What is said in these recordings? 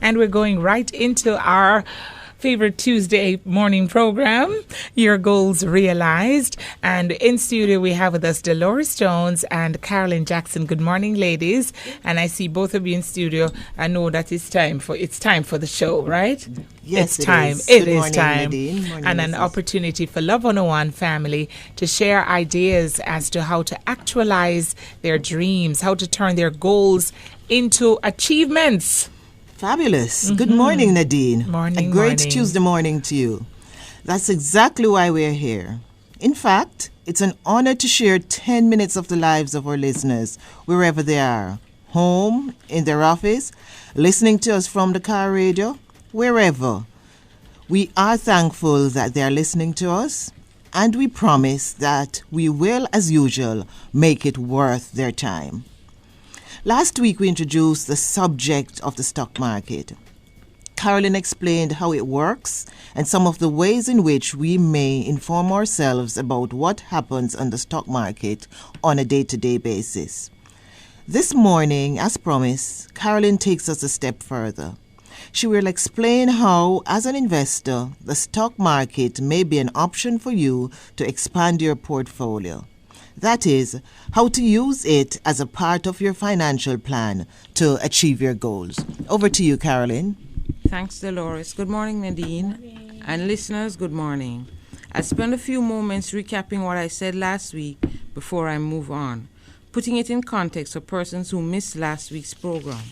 And we're going right into our favorite Tuesday morning program, Your Goals Realized. And in studio, we have with us Dolores Jones and Carolyn Jackson. Good morning, ladies. And I see both of you in studio. I know that it's time for the show, right? Yes, it's time. It is morning, time. Morning, and an opportunity for Love 101 family to share ideas as to how to actualize their dreams, how to turn their goals into achievements. Fabulous. Good morning, Nadine. Morning, A great morning. Tuesday morning to you. That's exactly why we're here. In fact, it's an honor to share 10 minutes of the lives of our listeners, wherever they are. Home, in their office, listening to us from the car radio, wherever. We are thankful that they are listening to us, and we promise that we will, as usual, make it worth their time. Last week, we introduced the subject of the stock market. Carolyn explained how it works and some of the ways in which we may inform ourselves about what happens on the stock market on a day-to-day basis. This morning, as promised, Carolyn takes us a step further. She will explain how, as an investor, the stock market may be an option for you to expand your portfolio. That is, how to use it as a part of your financial plan to achieve your goals. Over to you, Carolyn. Thanks, Dolores. Good morning, Nadine. And listeners, good morning. I'll spend a few moments recapping what I said last week before I move on, putting it in context for persons who missed last week's program.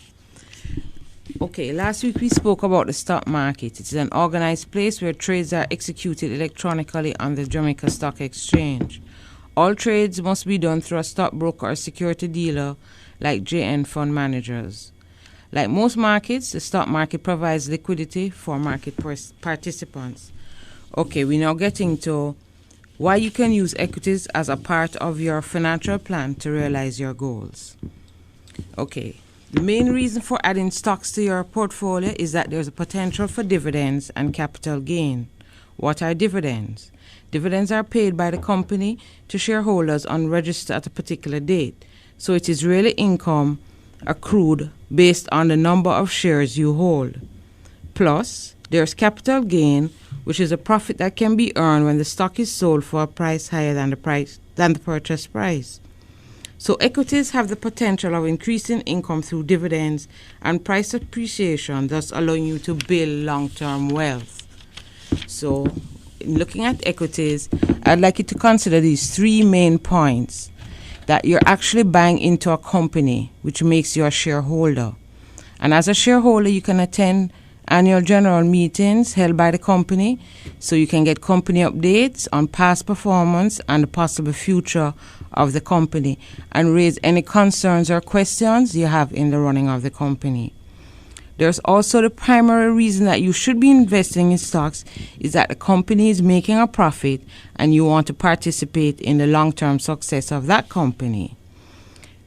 Okay, last week we spoke about the stock market. It is an organized place where trades are executed electronically on the Jamaica Stock Exchange. All trades must be done through a stockbroker or security dealer like JN Fund Managers. Like most markets, the stock market provides liquidity for market participants. Okay, we're now getting to why you can use equities as a part of your financial plan to realize your goals. Okay, the main reason for adding stocks to your portfolio is that there's a potential for dividends and capital gain. What are dividends? Dividends are paid by the company to shareholders on register at a particular date. So it is really income accrued based on the number of shares you hold. Plus, there's capital gain, which is a profit that can be earned when the stock is sold for a price higher than the purchase price. So equities have the potential of increasing income through dividends and price appreciation, thus allowing you to build long-term wealth. So, in looking at equities, I'd like you to consider these three main points. That you're actually buying into a company, which makes you a shareholder. And as a shareholder, you can attend annual general meetings held by the company, so you can get company updates on past performance and the possible future of the company, and raise any concerns or questions you have in the running of the company. There's also the primary reason that you should be investing in stocks is that the company is making a profit and you want to participate in the long-term success of that company.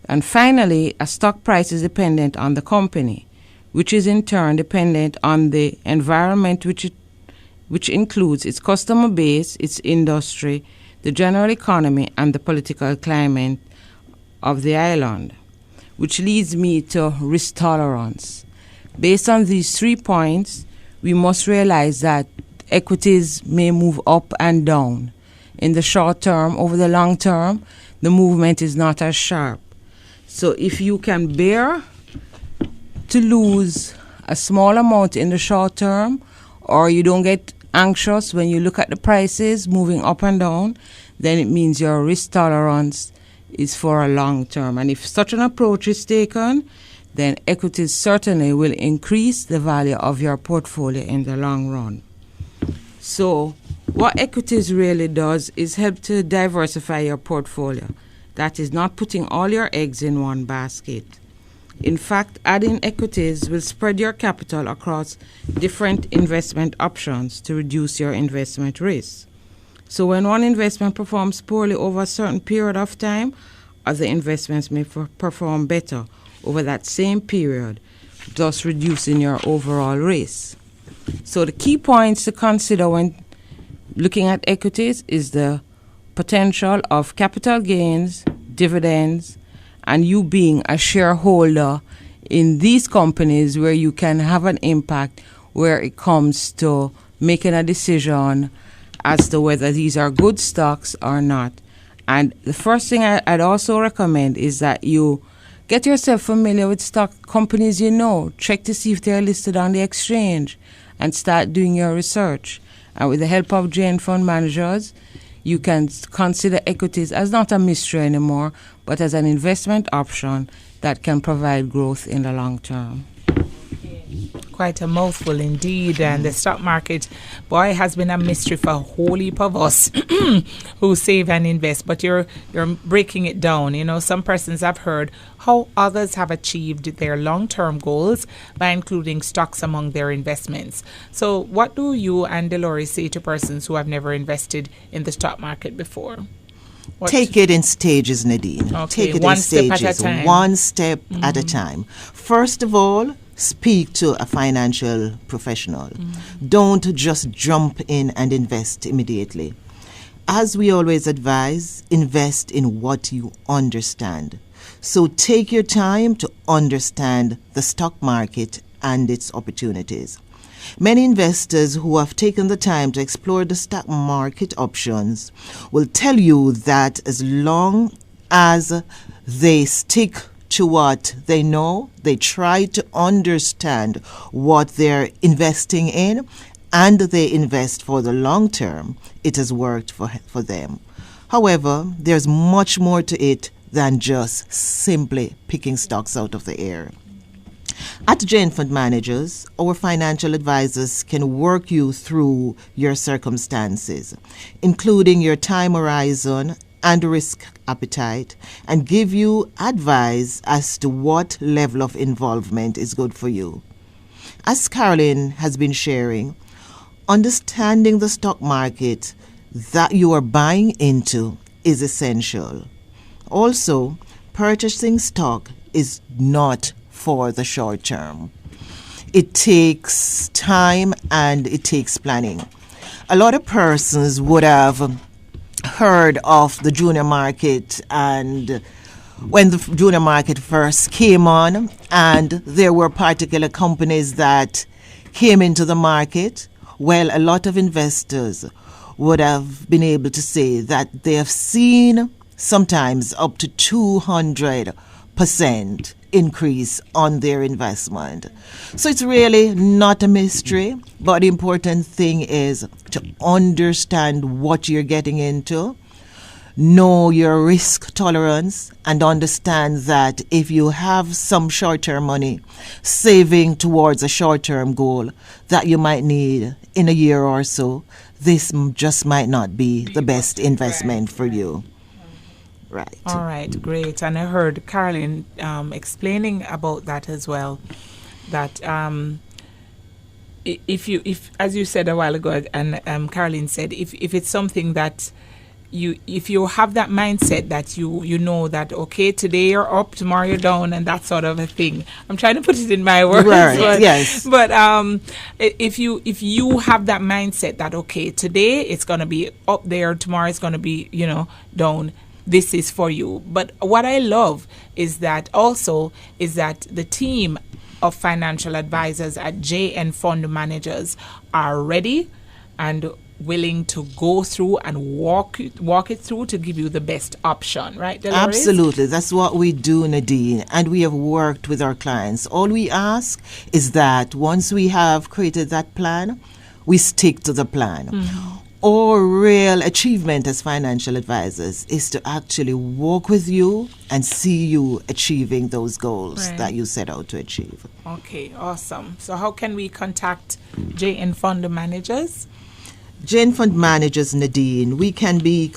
And finally, a stock price is dependent on the company, which is in turn dependent on the environment which includes its customer base, its industry, the general economy, and the political climate of the island, which leads me to risk tolerance. Based on these 3 points, we must realize that equities may move up and down. In the short term, over the long term, the movement is not as sharp. So if you can bear to lose a small amount in the short term, or you don't get anxious when you look at the prices moving up and down, then it means your risk tolerance is for a long term. And if such an approach is taken, then equities certainly will increase the value of your portfolio in the long run. So what equities really does is help to diversify your portfolio. That is not putting all your eggs in one basket. In fact, adding equities will spread your capital across different investment options to reduce your investment risk. So when one investment performs poorly over a certain period of time, other investments may perform better over that same period, thus reducing your overall risk. So the key points to consider when looking at equities is the potential of capital gains, dividends, and you being a shareholder in these companies where you can have an impact where it comes to making a decision as to whether these are good stocks or not. And the first thing I'd also recommend is that you get yourself familiar with stock companies you know. Check to see if they're listed on the exchange and start doing your research. And with the help of JN Fund Managers, you can consider equities as not a mystery anymore, but as an investment option that can provide growth in the long term. Quite a mouthful indeed. And the stock market, boy, has been a mystery for a whole heap of us who save and invest. But you're breaking it down. You know, some persons have heard how others have achieved their long-term goals by including stocks among their investments. So what do you and Dolores say to persons who have never invested in the stock market before? Take it in stages, Nadine. Okay, Take it one in step stages, at a time. one step at a time. First of all, speak to a financial professional. Don't just jump in and invest immediately. As we always advise, invest in what you understand. So take your time to understand the stock market and its opportunities. Many investors who have taken the time to explore the stock market options will tell you that as long as they stick to what they know, they try to understand what they're investing in, and they invest for the long term, it has worked for them. However, there's much more to it than just simply picking stocks out of the air. At JN Fund Managers, our financial advisors can work you through your circumstances, including your time horizon and risk appetite, and give you advice as to what level of involvement is good for you. As Carolyn has been sharing, understanding the stock market that you are buying into is essential. Also, purchasing stock is not for the short term. It takes time and it takes planning. A lot of persons would have heard of the junior market, and when the junior market first came on, and there were particular companies that came into the market, well, a lot of investors would have been able to say that they have seen sometimes up to 200% increase on their investment. So it's really not a mystery, but the important thing is to understand what you're getting into, know your risk tolerance, and understand that if you have some short-term money saving towards a short-term goal that you might need in a year or so, this just might not be the best investment for you. Right. All right, great. And I heard Carolyn explaining about that as well. That if as you said a while ago, and Carolyn said, if it's something that if you have that mindset that you know that, okay, today you're up, tomorrow you're down, and that sort of a thing. I'm trying to put it in my words. Right. But, yes. But if you have that mindset that, okay, today it's going to be up there, tomorrow it's going to be, down, this is for you. But what I love is that the team of financial advisors at JN Fund Managers are ready and willing to go through and walk it through to give you the best option, right, Dolores? Absolutely. That's what we do, Nadine. And we have worked with our clients. All we ask is that once we have created that plan, we stick to the plan. Mm-hmm. Our real achievement as financial advisors is to actually walk with you and see you achieving those goals that you set out to achieve. Okay, awesome. So how can we contact JN Fund Managers? JN Fund Managers, Nadine, we can be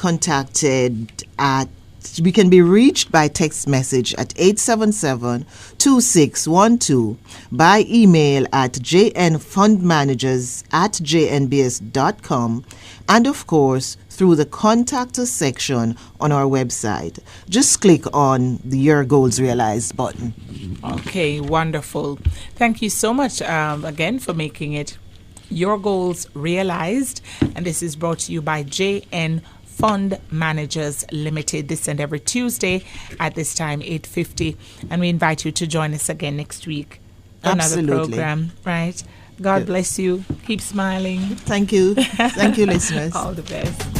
reached by text message at 877-2612, by email at jnfundmanagers@jnbs.com, and of course through the contact us section on our website. Just click on the Your Goals Realized button. Okay, wonderful. Thank you so much again for making it Your Goals Realized, and this is brought to you by JN Fund Managers Limited. This and every Tuesday at this time, 8:50. And we invite you to join us again next week. Another Absolutely. program, right? God bless you. Keep smiling. Thank you. Thank you, listeners. All the best.